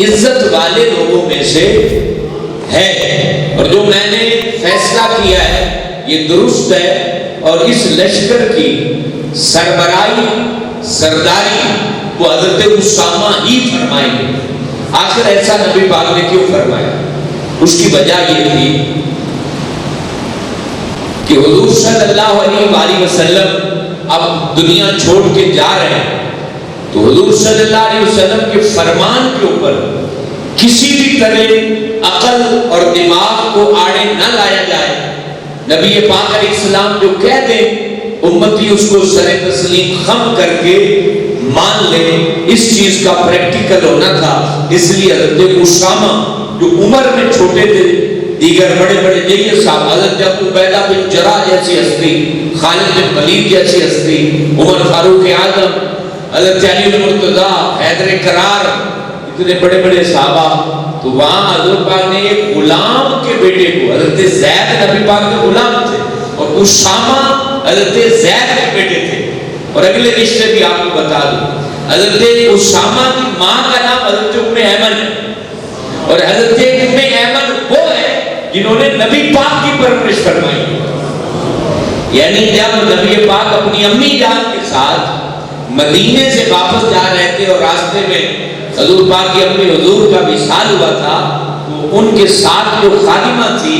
عزت والے لوگوں میں سے ہے، اور جو میں نے فیصلہ کیا ہے یہ درست ہے، اور اس لشکر کی سربراہی سرداری وہ حضرت اسامہ ہی فرمائیں گے۔ آخر ایسا نبی پاک نے کیوں فرمایا؟ اس کی وجہ یہ تھی کہ حضور صلی اللہ علیہ وسلم اب دنیا چھوڑ کے جا رہے ہیں، تو حضور صلی اللہ علیہ وسلم کے فرمان کے اوپر کسی بھی طرح عقل اور دماغ کو آڑے نہ لایا جائے۔ نبی پاک علیہ السلام جو کہہ دیں امتی اس کو سر تسلیم خم کر کے مان لے، اس چیز کا پریکٹیکل ہونا تھا۔ اس لیے حضرت اسامہ جو عمر میں چھوٹے تھے، دیگر بڑے بڑے جیسے صاحب، حضرت عبیدہ بن جراح جیسی ہستی، خالد بن ولید جیسی ہستی، عمر فاروق اعظم، حضرت علی المرتضیٰ، حیدر کرار، اتنے بڑے بڑے صحابہ، تو وہاں حضرت پاک نے ایک غلام کے بیٹے کو، حضرت زید نبی پاک کے غلام تھے، اور اسامہ حضرت زید کے بیٹے تھے۔ اور اگلے رشتے بھی آپ کو بتا دوں، حضرت اسامہ کی ماں کا نام حضرت ام ایمن ہے، اور حضرت ام ایمن وہ ہے جنہوں نے نبی پاک کی پرورش فرمائی۔ یعنی جب نبی پاک اپنی امی جان کے ساتھ مدینے سے واپس جا رہے تھے اور راستے میں حضور پاک کی امی حضور کا وصال ہوا تھا، تو ان کے ساتھ جو خادمہ تھی،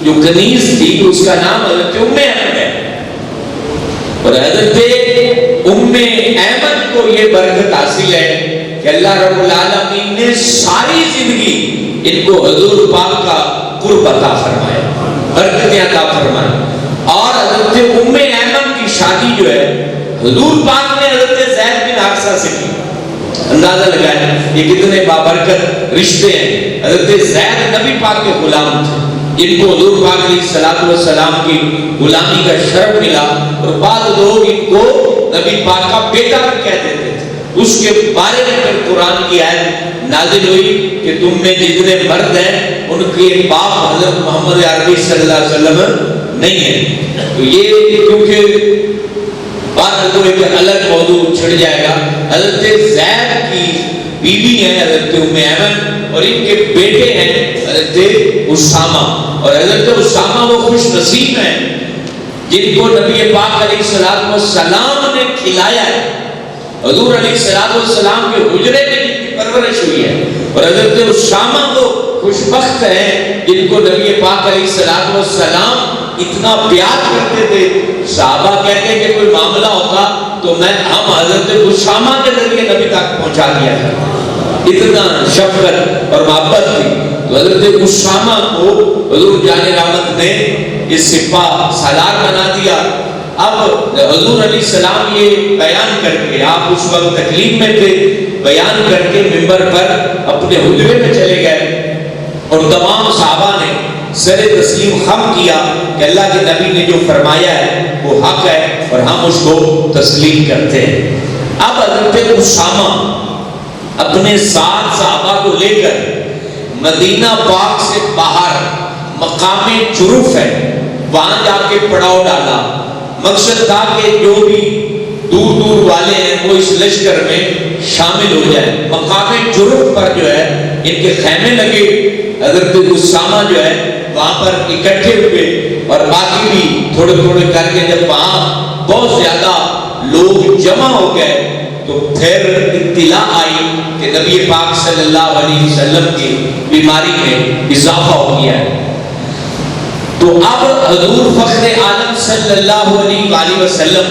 جو کنیز تھی، اس کا نام حضرت ام ایمن ہے۔ اور حضرت ام ایمن کو یہ برکت حاصل ہے کہ اللہ رب العالمین نے ساری زندگی ان کو حضور پاک کا قرب عطا فرمایا، برکتیں عطا فرمائی۔ اور حضرت ام ایمن کی شادی جو ہے حضور پاک نے حضرت زید بن حارثہ سے کی۔ اندازہ لگائیں یہ کتنے بابرکت رشتے ہیں۔ حضرت زید نبی پاک کے غلام تھے، ان کو حضور پاک علیہ الصلوۃ والسلام کی غلامی کا شرف ملا، اور بعض لوگ ان کو نبی پاک کا بیٹا بھی کہہ دیتے تھے۔ اس کے بارے میں پھر قرآن کی آیت نازل ہوئی کہ تم میں جتنے مرد ہیں ان کے باپ حضرت محمد عربی صلی اللہ علیہ وسلم نہیں ہے۔ تو یہ کیونکہ بات کو ایک الگ موضوع چھڑ جائے گا۔ حضرت زید کی بیوی ہیں حضرت ام ایمن، اور ان کے بیٹے ہیں حضرت اسامہ، اور حضرت اسامہ وہ خوش نصیب ہیں جن کو نبی پاک علیہ السلام نے کھلایا ہے، حضور علیہ السلام کے حجرے میں جن کی پرورش ہوئی ہے، اور حضرت اسامہ وہ خوش بخت ہیں جن کو نبی پاک علیہ السلام اتنا پیار کرتے تھے۔ صحابہ کہتے ہیں کہ کوئی معاملہ ہوتا تو ہم حضرت اسامہ کے ذریعے نبی تک پہنچا دیا کرتے، اتنا شفقت اور محبت تھی۔ تو حضرت اسامہ کو حضور جان رحمت نے اس سپاہ سالار بنا دیا۔ اب حضور علیہ السلام یہ بیان کر کے، آپ اس وقت تکلیف میں تھے، بیان کر کے ممبر پر اپنے حجرے میں چلے گئے، اور تمام صحابہ نے سر تسلیم خم کیا کہ اللہ کے نبی نے جو فرمایا ہے وہ حق ہے، اور ہم اس کو تسلیم کرتے ہیں۔ اب حضرت اسامہ اپنے ساتھ صحابہ کو لے کر مدینہ پاک سے باہر مقام جرف ہے، وہاں جا کے پڑاؤ ڈالا۔ مقصد تھا کہ جو بھی دور دور والے ہیں وہ اس لشکر میں شامل ہو جائیں۔ مقام جرف پر جو ہے ان کے خیمے لگے، حضرت اسامہ جو ہے وہاں پر اکٹھے ہوئے، اور باقی بھی تھوڑے تھوڑے کر کے جب وہاں بہت زیادہ لوگ جمع ہو گئے تو پھر اطلاع آئی کہ نبی پاک صلی اللہ علیہ وسلم کی بیماری میں اضافہ ہو گیا ہے۔ تو اب حضور فخر عالم صلی اللہ علیہ وآلہ وسلم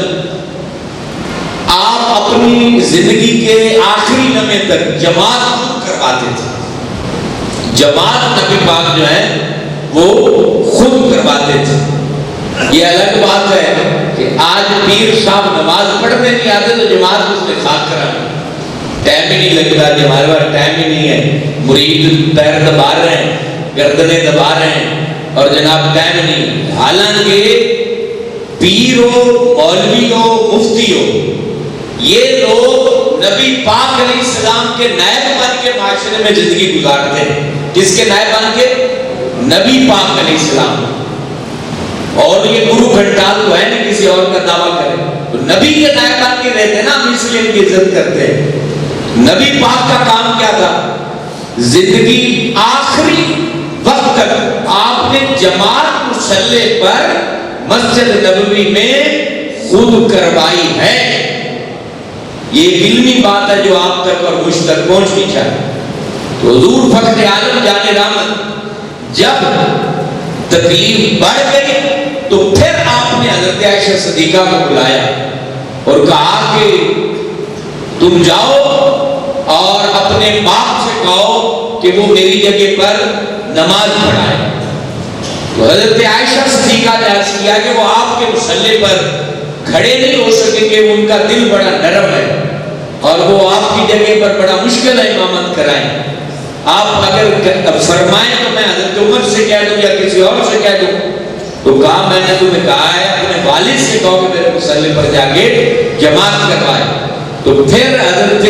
آپ اپنی زندگی کے آخری لمحے تک جماعت خود کرواتے تھے۔ جماعت نبی پاک جو ہے وہ خود کرواتے تھے۔ یہ الگ بات ہے کہ آج پیر صاحب نماز پڑھنے نہیں آتے تو جماعت اس نے خاک کرانی، ٹائم ہی نہیں لگتا کہ ہمارے پاس ٹائم ہی نہیں ہے، مرید پیر دبا رہے ہیں، گردنیں دبا رہے ہیں، اور جناب ٹائم نہیں۔ حالانکہ پیر ہو، مولوی ہو، مفتی ہو، یہ لوگ نبی پاک علیہ السلام کے نائب بن کے معاشرے میں زندگی گزارتے ہیں۔ کس کے نائب بن کے؟ نبی پاک علیہ السلام۔ اور یہ گرو گھنٹال تو ہے نہیں کسی اور کا دعویٰ کرے، تو نبی کے نائب بن کے رہتے نا، ہم اس لیے ان کی عزت کرتے ہیں۔ نبی پاک کا کام کیا تھا؟ زندگی آخری وقت تک آپ نے جماعت مصلی پر مسجد نبوی میں خود کروائی ہے. یہ ایک علمی بات ہے جو آپ تک اور مجھ تک پہنچنی چاہیے. تو حضور فخر عالم جان رحمت جب تکلیف بڑھ گئی تو پھر آپ نے حضرت عائشہ صدیقہ کو بلایا اور کہا کہ تم جاؤ اور اپنے باپ سے کہو کہ وہ میری جگہ پر نماز پڑھائے. تو حضرت عائشہ صدیقہ نے عرض کیا کہ وہ آپ کے مصلی پر کھڑے نہیں ہو سکیں گے, ان کا دل بڑا نرم ہے اور وہ آپ کی جگہ پر بڑا مشکل ہے امامت کرائیں. آپ اگر فرمائیں تو میں حضرت عمر سے کہہ دوں یا کسی اور سے کہہ دوں. تو کہا میں نے تمہیں کہا ہے اپنے والد سے کہو کہ میرے مصلی پر جا کے جماعت کروائے. تو پھر حضرت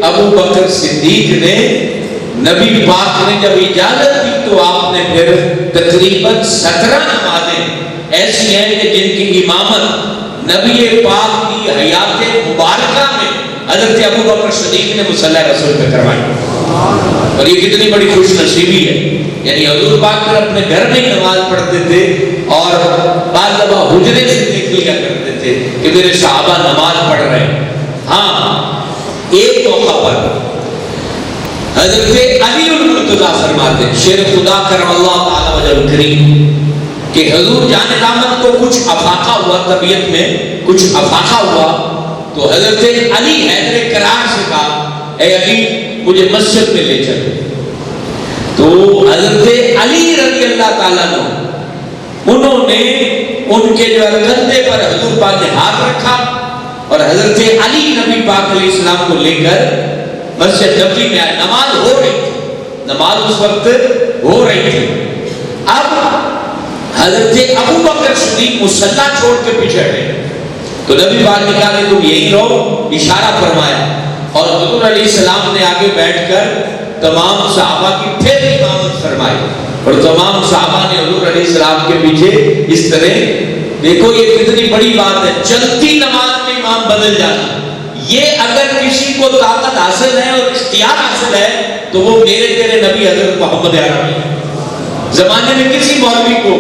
ابو بکر صدیق نے نبی پاک نے جب اجازت دی تو آپ نے پھر تقریباً 17 نمازیں ایسی ہیں کہ جن کی امامت نبی پاک کی حیات مبارکہ میں حضرت ابو بکر صدیق نے مصلی رسول پہ کروائی. اور یہ کتنی بڑی خوش نصیبی ہے. یعنی حضور پاک پر اپنے گھر میں نماز پڑھتے تھے اور بعض دفعہ حجرے سے دیکھ لیا کرتے تھے کہ میرے صحابہ نماز پڑھ رہے ہیں. ہاں ایک موقع پر حضرت علی المرتضیٰ فرماتے ہیں شیر خدا کرم اللہ تعالی وجہ الکریم کہ حضور جان رحمت کو کچھ افاقہ ہوا, طبیعت میں کچھ افاقہ ہوا تو حضرت علی حیدر کرار سے کہا اے علی مجھے مسجد میں لے چلو. تو حضرت علی رضی اللہ تعالیٰ عنہ انہوں نے ان کے جو کندھے پر حضور پاک نے ہاتھ رکھا اور حضرت علی نبی پاک علیہ السلام کو لے کر مسجد نبوی میں آئے. نماز ہو رہی تھی, نماز اس وقت ہو رہی تھی. اب حضرت ابو بکر صدیق مصلی چھوڑ کے پیچھے ہٹے تو نبی پاک نے کہا کہ تم یہی رہو, اشارہ فرمایا اور حضور علیہ السلام نے آگے بیٹھ کر تمام صحابہ کی پھر امامت فرمائی اور تمام صحابہ نے حضور علیہ السلام کے پیچھے اس طرح. دیکھو یہ کتنی بڑی بات ہے, چلتی نماز میں امام بدل جانا. یہ اگر کسی کو طاقت حاصل ہے اور اختیار حاصل ہے تو وہ میرے تیرے نبی حضرت محمد عربی ہے. زمانے میں کسی مولوی کو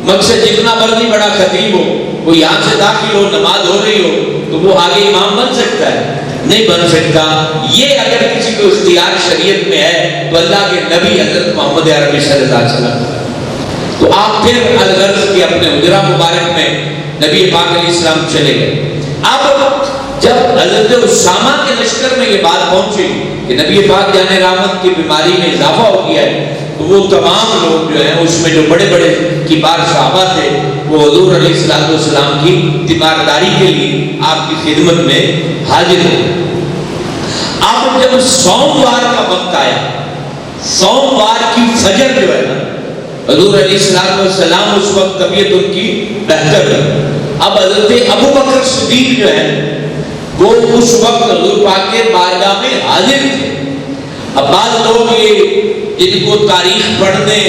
مقصد جتنا مرضی بڑا خطیب ہو, وہ یہاں سے داخل ہو, نماز ہو رہی ہو تو وہ آگے امام بن سکتا ہے؟ نہیں بن سکتا. یہ اگر کسی کو اختیار شریعت میں ہے تو اللہ کے نبی حضرت محمد عربی صلی اللہ علیہ وسلم. تو آپ پھر الغرض کے اپنے حجرہ مبارک میں نبی پاک علیہ السلام چلے گئے. اب جب حضرت اسامہ کے لشکر میں یہ بات پہنچی کہ نبی پاک جان رحمت کی بیماری میں اضافہ ہو گیا ہے تو وہ تمام لوگ جو ہیں اس میں جو بڑے بڑے کبار صحابہ تھے وہ حضور علیہ السلام کی تیمارداری کے لیے آپ کی خدمت میں حاضر ہوئے. اب جب سوموار کا وقت آیا, سوموار کی فجر جو ہے نا, حضور علیہ السلام اس وقت طبیعت ان کی بہتر ہے. اب حضرت ابو بکر صدیق جو ہے وہ اس وقت حضور پاک کے بارگاہ میں حاضر تھے. اب بعض لوگ یہ جن کو تاریخ پڑھنے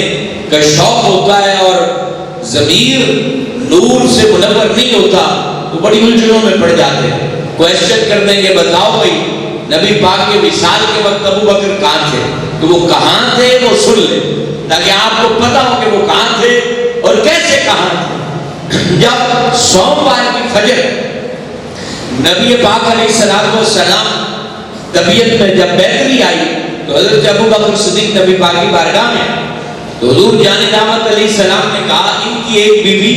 کا شوق ہوتا ہے اور ضمیر نور سے منور نہیں ہوتا تو بڑی الجھنوں میں پڑ جاتے ہیں. کوشچن کر دیں گے بتاؤ بھائی نبی پاک کے وصال کے وقت ابو بکر کہاں تھے, تو وہ کہاں تھے وہ سن لیں تاکہ آپ کو پتا ہو کہ وہ کہاں تھے اور کیسے کہاں تھے. جب سوموار کی فجر نبی پاک علیہ السلام طبیعت میں جب بہتری آئی تو حضرت ابو بکر صدیق نبی پاک کی بارگاہ میں تو حضور جان رحمت علیہ السلام نے کہا ان کی ایک بیوی,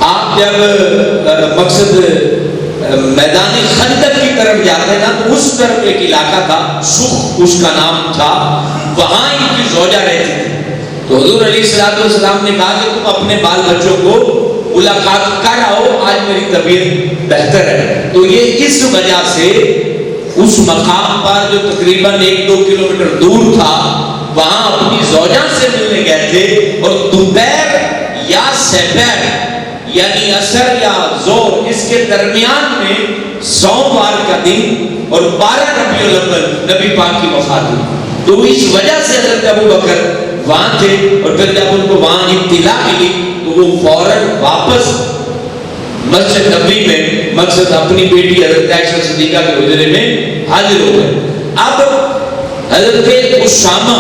آپ جب مقصد میدان خندق کی طرف جاتے ہیں نا تو اس طرف ایک علاقہ تھا, سخ اس کا نام تھا, وہاں ان کی زوجہ رہتی تھی. تو حضور علیہ السلام نے کہا کہ تم اپنے بال بچوں کو ملاقات کر آؤ, آج میری طبیعت بہتر ہے. تو یہ اس وجہ سے اس مقام پر جو تقریباً 1-2 کلومیٹر دور تھا وہاں اپنی زوجہ سے ملنے گئے تھے اور دوپہر یا سحر یعنی عصر یا ظہر اس کے درمیان میں سوموار کا دن اور 12 ربیع الاول نبی پاک کی وفات ہوئی. تو اس وجہ سے حضرت ابو بکر وہاں تھے اور پھر جب ان کو وہاں اطلاع ملی تو وہ فوراً واپس مسجد نبوی میں مقصد اپنی بیٹی حضرت عائشہ صدیقہ کے حجرے میں حاضر ہو گئے. اب حضرت اسامہ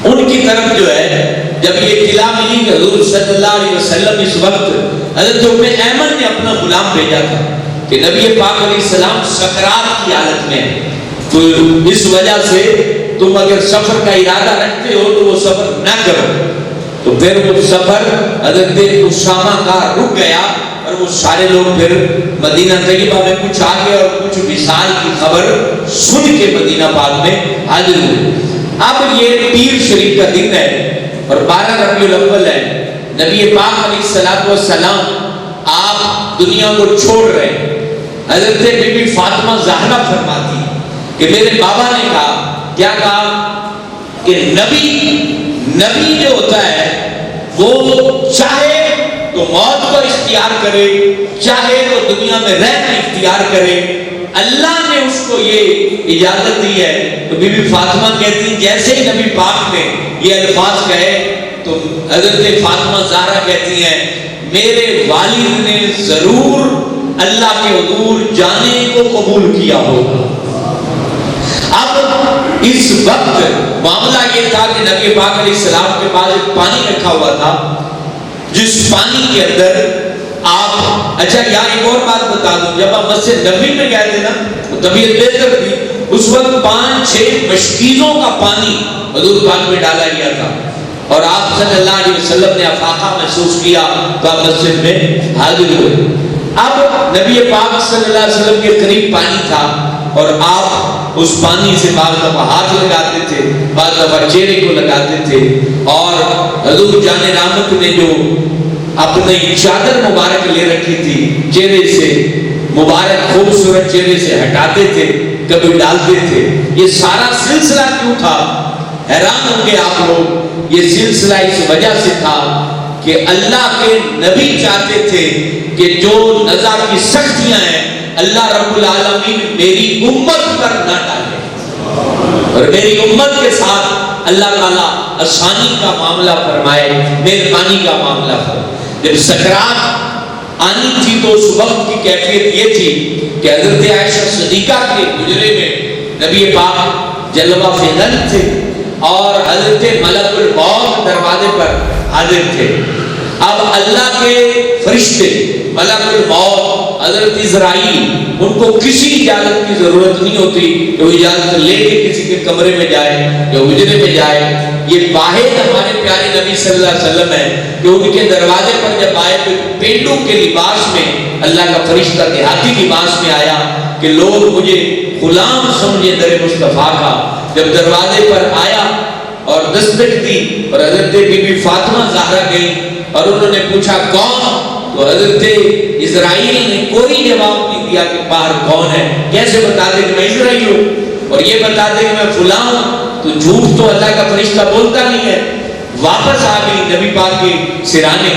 ان کی طرف جو ہے جب یہ اطلاع ملی کہ حضور صلی اللہ علیہ وسلم اس وقت حضرت ام ایمن نے اپنا غلام بھیجا تھا کہ نبی پاک علیہ السلام سکرات کی حالت میں ہیں، تو اس وجہ سے تم اگر سفر کا ارادہ رکھتے ہو تو وہ سفر نہ کرو. تو پھر وہ سفر حضرت اسامہ کا رک گیا اور وہ سارے لوگ پھر مدینہ طیبہ میں کچھ آگے اور کچھ وصال کی خبر سن کے مدینہ پاک میں حاضر ہوئے. اب یہ پیر شریف کا دن ہے اور 12 ربیع الاول ہے. نبی پاک علیہ السلام آپ دنیا کو چھوڑ رہے ہیں. حضرت بی بی فاطمہ زہرا فرماتی کہ میرے بابا نے کہا، کیا کہا کہ نبی جو ہوتا ہے وہ چاہے تو موت کو اختیار کرے، چاہے تو دنیا میں رہنا اختیار کرے. اللہ نے اس کو یہ اجازت دی ہے. تو بی بی فاطمہ کہتی ہیں جیسے ہی نبی پاک نے یہ الفاظ کہے تو حضرت فاطمہ زہرا کہتی ہیں میرے والد نے ضرور اللہ کے حضور جانے کو قبول کیا ہوگا. اب اس وقت معاملہ یہ تھا کہ نبی پاک علیہ السلام کے پاس ایک پانی رکھا ہوا تھا جس پانی کے اندر آپ، اچھا یہاں ایک اور بات بتا دوں، جب آپ مسجد نبوی میں گئے تھے نا طبیعت بہتر تھی، اس وقت 5-6 مشکیزوں کا پانی حضور پاک میں ڈالا گیا تھا اور آپ صلی اللہ علیہ وسلم نے افاقہ محسوس کیا تو آپ مسجد میں حاضر ہوئے. اب نبی پاک صلی اللہ علیہ وسلم کے قریب پانی تھا اور آپ اس پانی سے بعض دفعہ ہاتھ لگاتے تھے، بعض دفعہ چہرے کو لگاتے تھے، اور حضور جان رحمت نے جو اپنی چادر مبارک لے رکھی تھی چہرے سے مبارک خوبصورت چہرے سے ہٹاتے تھے، کبھی ڈالتے تھے. یہ سارا سلسلہ کیوں تھا؟ حیران ہوں گے آپ لوگ. یہ سلسلہ اس وجہ سے تھا کہ اللہ کے نبی چاہتے تھے کہ جو نزا کی سختیاں ہیں اللہ رب العالمین میری امت پر نہ ڈالے اور میری امت کے ساتھ اللہ تعالیٰ آسانی کا معاملہ فرمائے، مہربانی کا معاملہ فرمائے. جب سکرات آنی تھی تو اس وقت کی کیفیت یہ تھی کہ حضرت عائشہ صدیقہ کے حجرے میں نبی پاک جلوہ فضل تھے اور حضرت ملک الموت دروازے پر حاضر تھے. اب اللہ کے فرشتے ملک الموت حضرت اسرائیل ان کو کسی اجازت کی ضرورت نہیں ہوتی کہ وہ اجازت لے کے کسی کے کمرے میں جائے یا حجرے میں جائے. یہ واحد ہمارے پیارے نبی صلی اللہ علیہ وسلم ہے کہ ان کے دروازے پر جب آئے تو پینڈو کے لباس میں اللہ کا فرشتہ دیہاتی لباس میں آیا کہ لوگ مجھے غلام سمجھے در مصطفیٰ کا. جب دروازے پر آیا اور دستک دی اور حضرت بی بی فاطمہ زہرا گئی اور انہوں نے پوچھا کون؟ تو حضرت اسرائیل نے کوئی جواب نہیں دیا کہ باہر کون ہے. کیسے بتا دے کہ میں اسرائیل ہوں اور یہ بتا دے کہ میں فلاں ہوں؟ تو جھوٹ تو اللہ کا فرشتہ بولتا نہیں ہے. واپس آ گئی نبی پاک کی سرانے.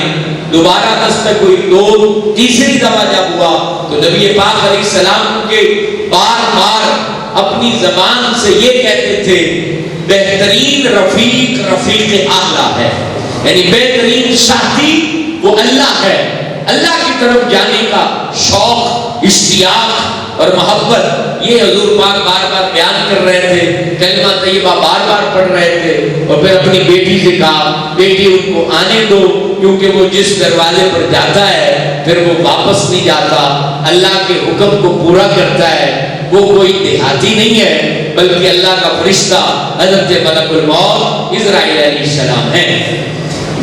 دوبارہ دستک ہوئی، 2 تیسری دفعہ جب ہوا تو نبی پاک علیہ السلام کے بار بار اپنی زبان سے یہ کہتے تھے بہترین رفیق اعلیٰ ہے، یعنی بہترین ساتھی وہ اللہ ہے. اللہ کی طرف جانے کا شوق، اشتیاق اور محبت یہ حضور پاک بار بار بیان کر رہے تھے. کلمہ طیبہ بار بار پڑھ رہے تھے اور پھر اپنی بیٹی سے کہا بیٹی ان کو آنے دو کیونکہ وہ جس دروازے پر جاتا ہے پھر وہ واپس نہیں جاتا، اللہ کے حکم کو پورا کرتا ہے. وہ کوئی دیہاتی نہیں ہے بلکہ اللہ کا فرشتہ حضرت ملک الموت اسرائیل علیہ السلام ہے.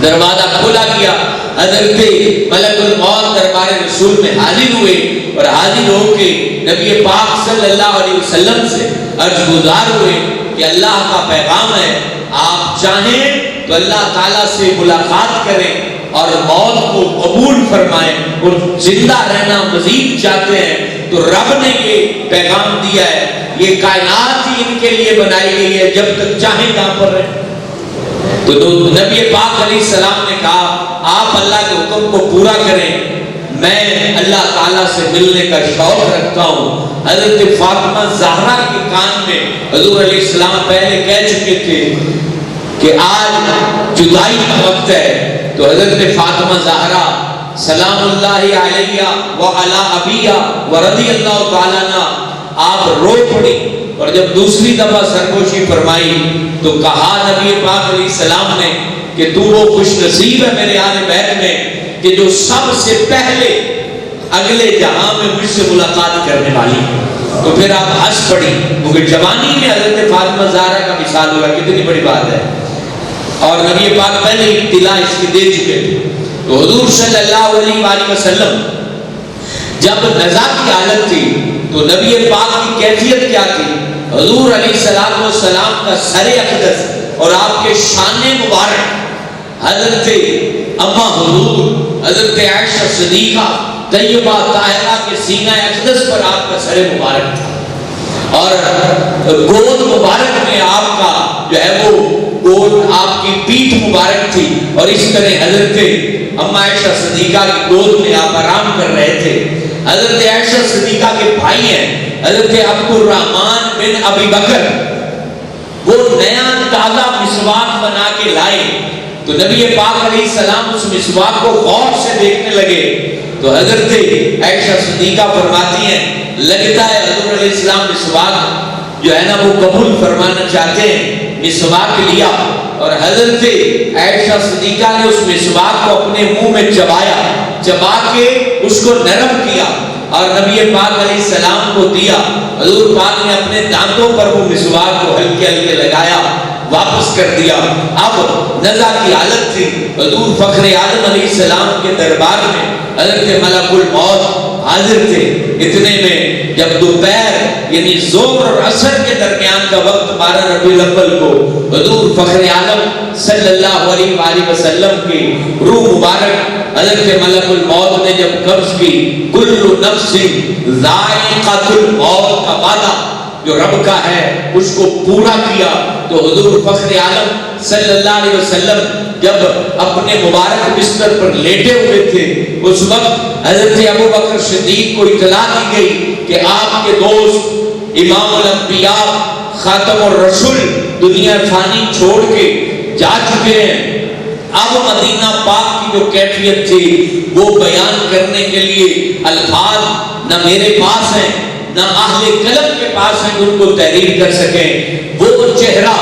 دروازہ کھولا گیا، حضرت ملک الموت دربار رسول میں حاضر ہوئے اور حاضر ہو کے نبی پاک صلی اللہ علیہ وسلم سے عرض گزار ہوئے کہ اللہ کا پیغام ہے، آپ چاہیں تو اللہ تعالیٰ سے ملاقات کریں اور موت کو قبول فرمائیں اور زندہ رہنا مزید چاہتے ہیں تو رب نے یہ پیغام دیا ہے. یہ کائنات ہی ان کے لیے بنائی گئی ہے، جب تک چاہیں یہاں پر رہیں. تو نبی پاک علیہ السلام نے کہا آپ اللہ کے حکم کو پورا کریں، میں اللہ تعالیٰ سے ملنے کا شوق رکھتا ہوں. حضرت فاطمہ زہرا کے کان میں حضور علیہ السلام پہلے کہہ چکے تھے کہ آج جدائی کا وقت ہے. تو حضرت فاطمہ زہرا سلام اللہ علیہ وعلی ابیہ ورضی اللہ تعالیٰ عنہ آپ رو پڑی اور جب دوسری دفعہ سرگوشی فرمائی تو کہا نبی پاک علیہ السلام نے کہ تو وہ خوش نصیب ہے میرے آل بیت میں کہ جو سب سے پہلے اگلے جہاں میں مجھ سے ملاقات کرنے والی. تو پھر آپ ہنس پڑی کیونکہ جوانی میں حضرت فاطمہ زہرا کا مثال ہوا. کتنی بڑی بات ہے. اور نبی پاک پہلے اطلاع اس کی دے چکے تھے. تو حضور صلی اللہ علیہ وآلہ وسلم جب نزا کی حالت تھی تو نبی پاک کی کیفیت کیا تھی؟ حضور علیہ السلام کا سر اقدس اور آپ کے شان مبارک حضرت اما حضور حضرت عائشہ صدیقہ طیبہ طاہرہ کے سینہ اقدس پر آپ کا سر مبارک تھا اور گود مبارک میں آپ کا جو ہے وہ گود آپ کی پیٹھ مبارک تھی اور اس طرح حضرت اما عائشہ صدیقہ کی گود میں آپ آرام کر رہے تھے. حضرت عائشہ صدیقہ کے بھائی ہیں حضرت عبد الرحمن بن ابی بکر، وہ نیا تازہ مسواک بنا کے لائے تو نبی پاک علیہ السلام اس مسواک کو غور سے دیکھنے لگے تو حضرت عائشہ صدیقہ فرماتی ہیں لگتا ہے حضور علیہ السلام مسواک جو ہے نا وہ قبول فرمانا چاہتے ہیں. مسواک لیا اور حضرت عائشہ صدیقہ نے اس مسواک کو اپنے منہ میں چبا کے اس کو نرم کیا اور نبی پاک علیہ السلام کو دیا. حضور پاک نے اپنے دانتوں پر وہ مسواک کو ہلکے ہلکے لگایا واپس کر دیا. اب نزا کی حالت تھی. حضور فخر عالم علیہ السلام کے دربار میں حضرت ملک الموت حاضر تھے. اتنے میں جب دوپہر یعنی ظہر اور عصر کے درمیان کا وقت 12 ربیع الاول کو حضور فخر عالم صلی اللہ علیہ وآلہ وسلم کی روح مبارک حضرت ملک الموت نے جب قبض کی کل نفس ذائقۃ الموت کا وعدہ جو رب کا ہے اس کو پورا کیا تو حضور فخر عالم صلی اللہ علیہ وسلم جب اپنے مبارک بستر پر لیٹے ہوئے تھے اس وقت حضرت ابو بکر صدیق کو اطلاع دی گئی کہ آپ کے دوست امام الانبیاء خاتم الرسول دنیا فانی چھوڑ کے جا چکے ہیں. اب مدینہ پاک کی جو کیفیت تھی وہ بیان کرنے کے لیے الفاظ نہ میرے پاس ہیں نہ اہل قلم کے پاس ہیں ان کو تحریر کر سکیں. وہ چہرہ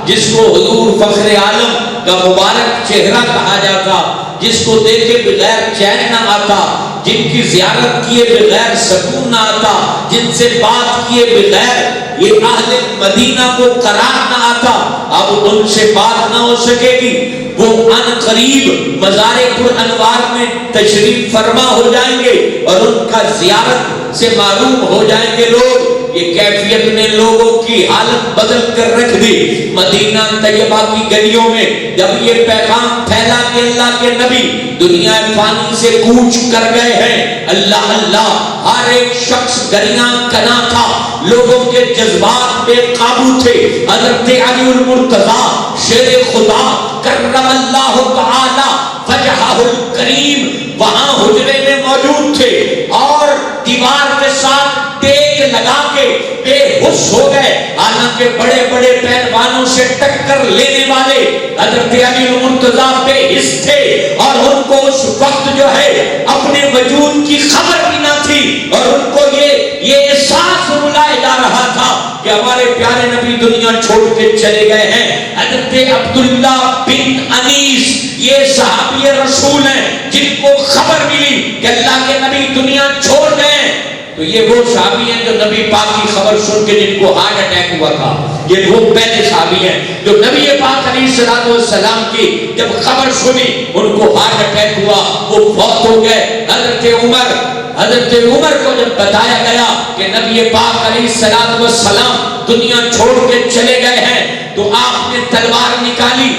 جس کو حضور فخر عالم کا مبارک چہرہ کہا جاتا، جس کو دیکھے بغیر چین نہ آتا، جن کی زیارت کیے بغیر سکون نہ آتا، جن سے بات کیے بغیر یہ اہل مدینہ کو قرار نہ آتا، اب ان سے بات نہ ہو سکے گی. وہ ان قریب مزار پر انوار میں تشریف فرما ہو جائیں گے اور ان کا زیارت سے معروم ہو جائیں گے لوگ. یہ کیفیت نے لوگوں کی حالت بدل کر رکھ دی. مدینہ طیبہ کی گلیوں میں جب یہ پیغام پھیلا کہ اللہ کے نبی دنیا فانی سے کوچ کر گئے ہیں، اللہ اللہ، ہر ایک شخص گریاں کنا تھا، لوگوں کے جذبات بے قابو تھے. حضرت علی المرتضیٰ شیر خدا کرم اللہ تعالی وجہہ الکریم وہاں حجرے میں موجود تھے اور دیوار کے ساتھ ٹیک لگا کے بے ہوش ہو گئے. حالانکہ بڑے بڑے پہلوانوں سے ٹکر لینے والے حضرت علی المرتضیٰ بے حس تھے اور ان کو اس وقت جو ہے اپنے وجود کی خبر بھی نہ تھی اور ان کو یہ احساس رلائے جا رہا تھا کہ ہمارے پیارے نبی دنیا چھوڑ کے چلے گئے ہیں. حضرت عبداللہ بن انیس یہ صحابی رسول ہیں جن کو خبر ملی کہ اللہ کے نبی دنیا چھوڑ گئے. تو یہ وہ صحابی ہیں جو نبی پاک کی خبر سن کے جن کو ہارٹ اٹیک ہوا تھا. یہ وہ پہلے صحابی ہیں جو نبی پاک علیہ السلام کی جب خبر سنی ان کو ہارٹ اٹیک ہوا، وہ فوت ہو گئے. حضرت عمر کو جب بتایا گیا کہ نبی پاک علیہ السلام دنیا چھوڑ کے چلے گئے ہیں تو آپ نے تلوار نکالی.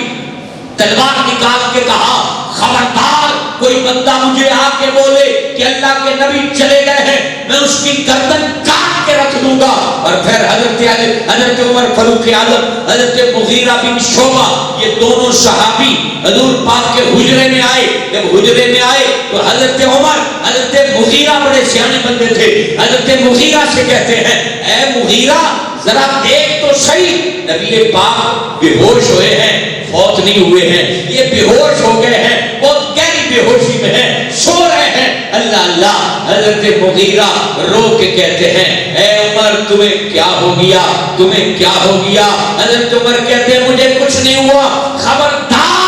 تلوار نکال کے کہا خبردار کوئی بندہ مجھے آ کے بولے کہ اللہ کے نبی چلے گئے ہیں میں اس کی گردن کاٹ کے رکھ دوں گا. اور پھر حضرت عمر فاروق اعظم، حضرت مغیرہ بن شعبہ، یہ دونوں صحابی حضور پاک کے حجرے میں آئے. جب حجرے میں آئے تو حضرت عمر، حضرت مغیرہ بڑے سیانے بندے تھے، حضرت مغیرہ سے کہتے ہیں اے مغیرہ ذرا دیکھ تو صحیح، نبی پاک بے ہوش ہوئے ہیں، فوت نہیں ہوئے ہیں، یہ بے ہوش ہو گئے ہیں، بہت گہری بے ہوشی میں ہیں، سو رہے ہیں. اللہ اللہ. حضرت مغیرہ رو کے کہتے ہیں اے عمر تمہیں کیا ہو گیا, تمہیں کیا ہو گیا؟ حضرت عمر کہتے ہیں مجھے کچھ نہیں ہوا. خبردار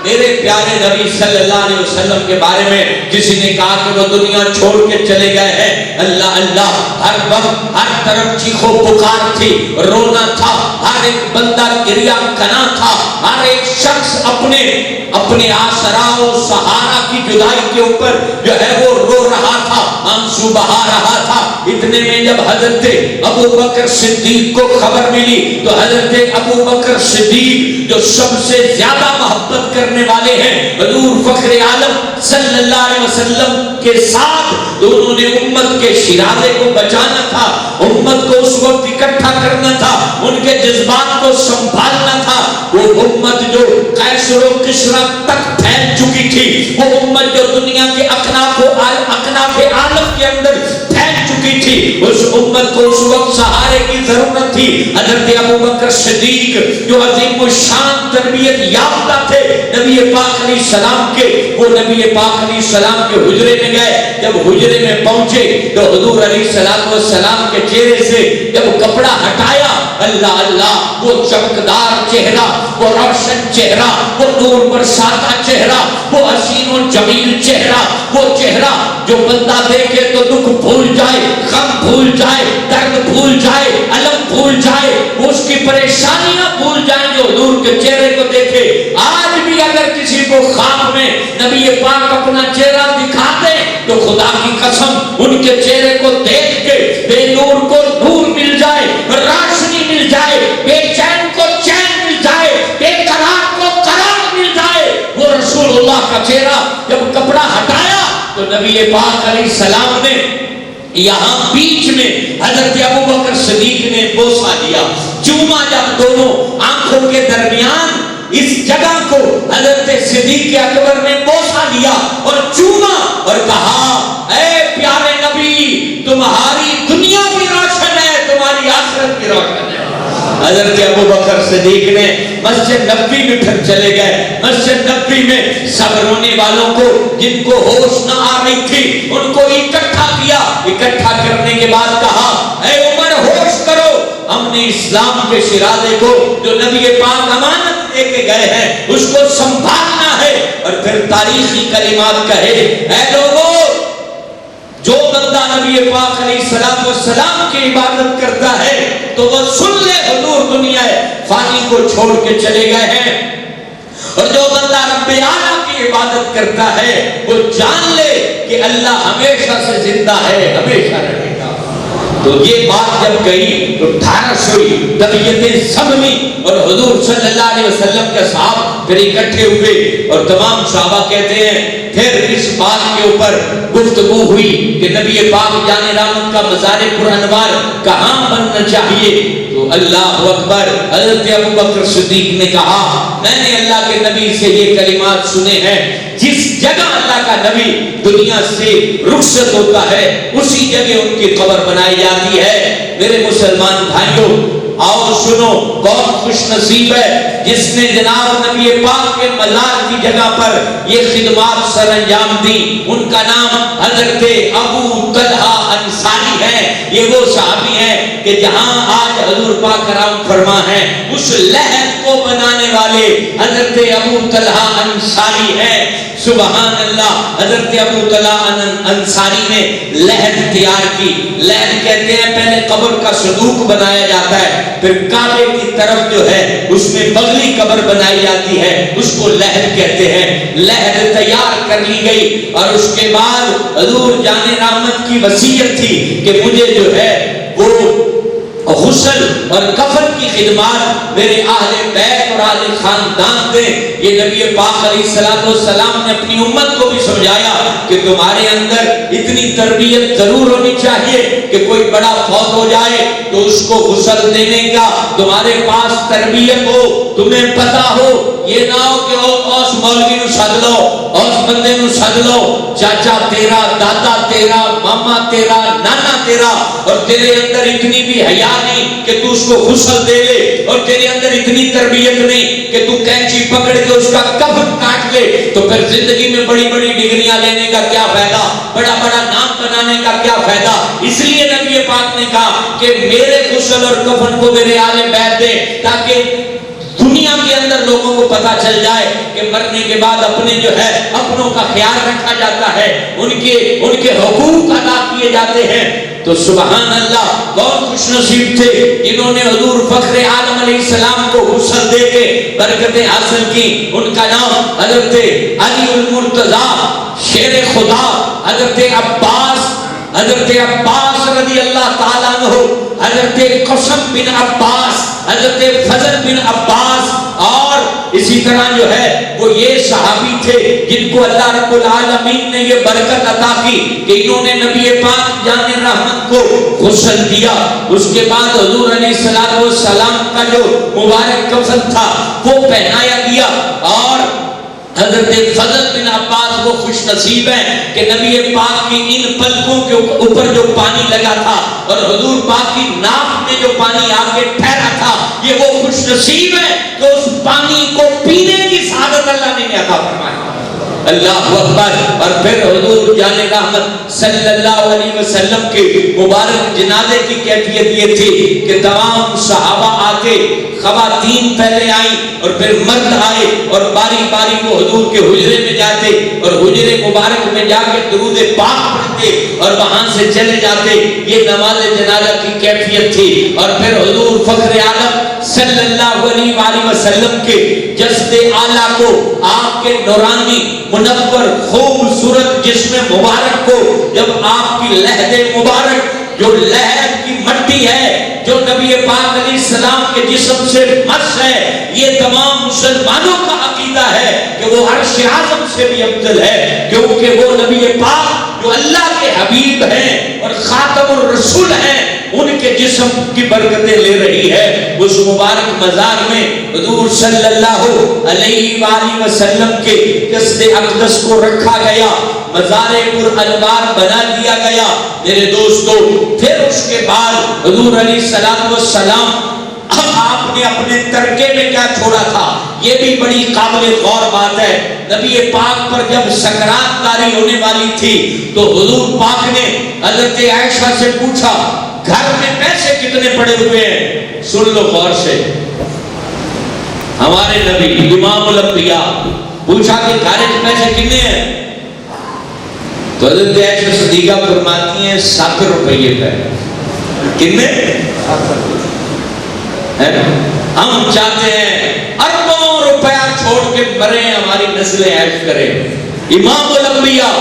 میرے پیارے نبی صلی اللہ علیہ وسلم کے بارے میں کسی نے کہا کہ وہ دنیا چھوڑ کے چلے گئے ہیں. اللہ اللہ, ہر وقت ہر طرف چیخو پکار تھی, رونا تھا, ہر ایک بندہ گریا کنا تھا, ہر ایک شخص اپنے آسرا و سہارا کی جدائی کے اوپر جو ہے وہ رو رہا تھا, آنسو بہا رہا تھا. اتنے میں جب حضرت ابو بکر صدیق کو خبر ملی تو حضرت ابو بکر صدیق جو سب سے زیادہ محبت کرنے والے ہیں حضور فخر عالم صلی اللہ علیہ وسلم کے ساتھ, تو انہوں نے امت کے شیرازے کو بچانا تھا, امت کو اس وقت اکٹھا کرنا تھا, ان کے جذبات کو سنبھالنا تھا. وہ امت جو قیصر و کسریٰ تک پھیل چکی تھی, وہ امت جو دنیا کے اکناف عالم کے اندر پھیل چکی تھی, اس امت کو اس وقت سہارے کی ضرورت تھی. حضرت ابو بکر صدیق جو عظیم الشان تربیت یافتہ تھے نبی پاک علیہ السلام کے, وہ نبی پاک علیہ السلام کے حجرے میں گئے. جب حجرے میں پہنچے تو حضور علیہ السلام کے چہرے سے جب کپڑا ہٹایا, اللہ اللہ, وہ چمکدار چہرہ, وہ روشن چہرہ, وہ نور برساتا چہرہ, وہ حسین و جمیل چہرہ, وہ چہرہ جو بندہ دیکھے تو دکھ بھول جائے, غم بھول جائے, درد بھول جائے, الم بھول جائے, وہ اس کی پریشانیاں بھول جائیں جو حضور کے چہرے کو دیکھے. آج بھی اگر کسی کو خواب میں نبی پاک اپنا چہرہ دکھا دے تو خدا کی قسم ان کے چہرے کو دیکھ کے بے نور کو نور مل جائے, روشنی مل جائے, بے چین کو چین مل جائے, بے قرار کو قرار مل جائے. وہ رسول اللہ کا چہرہ جب کپڑا ہٹایا تو نبی پاک علیہ السلام نے یہاں بیچ میں حضرت ابو بکر صدیق نے بوسہ دیا, چوما. جب دونوں آنکھوں کے درمیان اس جگہ کو حضرت صدیق اکبر نے بوسہ دیا اور چوما اور کہا اے پیارے نبی, تمہاری دنیا بھی روشن ہے, تمہاری آخرت بھی روشن ہے. حضرت ابو بکر صدیق نے مسجد نبوی میں پھر چلے گئے. مسجد نبوی میں سب رونے والوں کو, جن کو ہوش نہ آ رہی تھی, ان کو اکٹھا کیا. اکٹھا کرنے کے بعد کہا اے عمر ہوش کرو, ہم نے اسلام کے شیرازے کو جو نبی پاک امانت دے کے گئے ہیں اس کو سنبھالنا ہے. اور پھر تاریخی کلمات کہے اے لوگوں, جو بندہ نبی پاک علیہ السلام کی عبادت کرتا ہے تو وہ سن لے حضور دنیا فانی کو چھوڑ کے چلے گئے ہیں, اور جو بندہ رب اعلیٰ کی عبادت کرتا ہے وہ جان لے کہ اللہ ہمیشہ سے زندہ ہے, ہمیشہ رہے گا. تو یہ بات جب کہی تو ٹھارس ہوئی, طبیعتیں سنبھلی, اور حضور صلی اللہ علیہ وسلم کے صحابہ پھر اکٹھے ہوئے, اور تمام صحابہ کہتے ہیں پھر اس بات کے اوپر گفتگو ہوئی کہ نبی پاک جان رحمت کا مزار پر انوار کہاں بننا چاہیے. تو اللہ اکبر, حضرت ابو بکر صدیق نے کہا میں نے اللہ کے نبی سے یہ کلمات سنے ہیں, جس جگہ اللہ کا نبی دنیا سے رخصت ہوتا ہے اسی جگہ ان کی قبر بنائی جاتی ہے. میرے مسلمان بھائیوں, آؤ سنو, کون خوش نصیب ہے جس نے جناب نبی پاک کے مزار کی جگہ پر یہ خدمات سر انجام دی. ان کا نام حضرت ابو طلحہ انصاری ہے. یہ وہ صحابی ہیں کہ جہاں آج حضور پاک کرام فرما ہے, اس لہد کو بنانے والے حضرت ابو طلحہ انصاری ہیں. سبحان اللہ, حضرت ابو طلحہ انصاری نے لہد تیار کی. لہد کہتے ہیں پہلے قبر کا صندوق بنایا جاتا ہے, پھر کعبے کی طرف جو ہے اس میں بغلی قبر بنائی جاتی ہے, اس کو لہد کہتے ہیں. لہد تیار کر لی گئی اور اس کے بعد حضور جان رحمت کی وصیت تھی کہ مجھے جو ہے وہ غسل اور کفن کی خدمات میرے اہل بیت اور اہل خاندان دیں. یہ نبی پاک علیہ السلام نے اپنی امت کو بھی سمجھایا کہ تمہارے اندر اتنی تربیت ضرور ہونی چاہیے کہ کوئی بڑا فوت ہو جائے تو اس کو غسل دینے کا تمہارے پاس تربیت ہو, تمہیں پتا ہو. یہ نہ ہو کہ اس مولوی نو سد لو, اس بندے نو سد لو, چاچا تیرا, دادا تیرا, ماما تیرا, نانا تیرا, اور تیرے اندر اتنی بھی حیا نہیں کہ تو اس کو غسل دے لے, اور تیرے اندر اتنی تربیت نہیں کہ تو کینچی پکڑ کے اس کا کفن کاٹ لے. تو پھر زندگی میں بڑی بڑی ڈگریاں لینے کا کیا فائدہ, بڑا پاک نے کہا کہ میرے غسل اور کفن کو میرے آل بیت دے، تاکہ دنیا کے اندر لوگوں کو پتا چل جائے کہ مرنے کے بعد اپنے جو ہے اپنوں کا خیال رکھا جاتا ہے، ان کے حقوق ادا کیے جاتے ہیں۔ تو سبحان اللہ، کون خوش نصیب تھے جنہوں نے حضور فخر عالم علیہ السلام کو غسل دے کے برکتیں حاصل کی۔ ان کا نام حضرت علی المرتضیٰ شیر خدا، حضرت عباس رضی اللہ تعالیٰ عنہ، حضرت قسم بن عباس، حضرت فضل بن عباس، اور اسی طرح جو ہے وہ یہ صحابی تھے جن کو اللہ رب العالمین نے یہ برکت عطا کی کہ انہوں نے نبی پاک جان رحمت کو غسل دیا۔ اس کے بعد حضور علیہ السلام کا جو مبارک کفن تھا وہ پہنایا گیا، اور حضرت فضل بن عباس وہ خوش نصیب ہیں کہ نبی پاک کی ان پلکوں کے اوپر جو پانی لگا تھا اور حضور پاک کی ناک میں جو پانی آگے ٹھہرا تھا، یہ وہ خوش نصیب ہے کہ اس پانی کو پینے کی سعادت اللہ نے عطا فرمائی۔ اللہ اکبر۔ اور پھر حضور جان رحمت صلی اللہ علیہ وسلم کے مبارک جنازے کی کیفیت یہ تھی کہ تمام صحابہ آتے، خواتین پہلے آئیں اور پھر مرد آئے، اور باری باری وہ حضور کے حجرے میں جاتے اور حجرے مبارک میں جا کے درود پاک پڑھتے اور وہاں سے چلے جاتے۔ یہ نماز جنازہ کی کیفیت تھی۔ اور پھر حضور فخر عالم صلی اللہ علیہ وآلہ وسلم کے جسد اعلیٰ کو آپ کے نورانی منور خوبصورت جسم مبارک کو جب آپ کی لحد مبارک، جو لحد کی مٹی ہے جو نبی پاک علیہ السلام کے جسم سے مس ہے، یہ تمام مسلمانوں کا عقیدہ ہے کہ وہ عرش اعظم سے بھی افضل ہے، کیونکہ وہ نبی پاک جو اللہ کے حبیب ہیں اور خاتم الرسول ہیں، ان کے جسم کی برکتیں لے رہی ہے۔ اس مبارک مزار میں حضور صلی اللہ علیہ وآلہ وسلم کے جسد اقدس کو رکھا گیا، مزار پر انوار بنا دیا گیا۔ میرے دوستو، پھر اس کے بعد حضور علیہ السلام آپ نے اپنے ترکے میں کیا چھوڑا تھا، یہ بھی بڑی قابل غور بات ہے۔ نبی پاک پر جب سکرات طاری ہونے والی تھی تو حضور پاک نے حضرت عائشہ سے پوچھا گھر میں پیسے کتنے پڑے ہوئے ہیں؟ سن لو غور سے، ہمارے نبی امام الانبیاء پوچھا کہ گھر میں پیسے کتنے ہیں؟ تو حضرت عائشہ صدیقہ فرماتی ہیں 7 روپے پہ۔ کتنے؟ ہم چاہتے ہیں اربوں روپیہ چھوڑ کے مرے، ہماری نسلیں عیش کریں۔ امام الانبیاء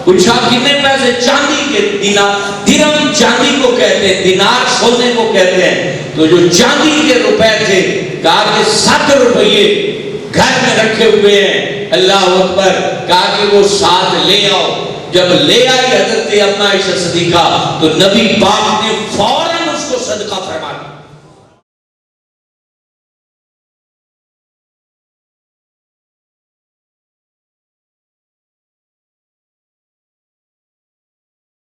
پوچھا کتنے پیسے؟ چاندی کے درہم چاندی کو کہتے ہیں، دینار سونے کو کہتے ہیں۔ تو جو چاندی کے روپے تھے، کہا کہ 7 روپے گھر میں رکھے ہوئے ہیں۔ اللہ اکبر۔ کہا کہ وہ 7 لے آؤ۔ جب لے آئی حضرت اما عائشہ صدیقہ تو نبی پاک نے فوراً اس کو صدقہ فرمایا۔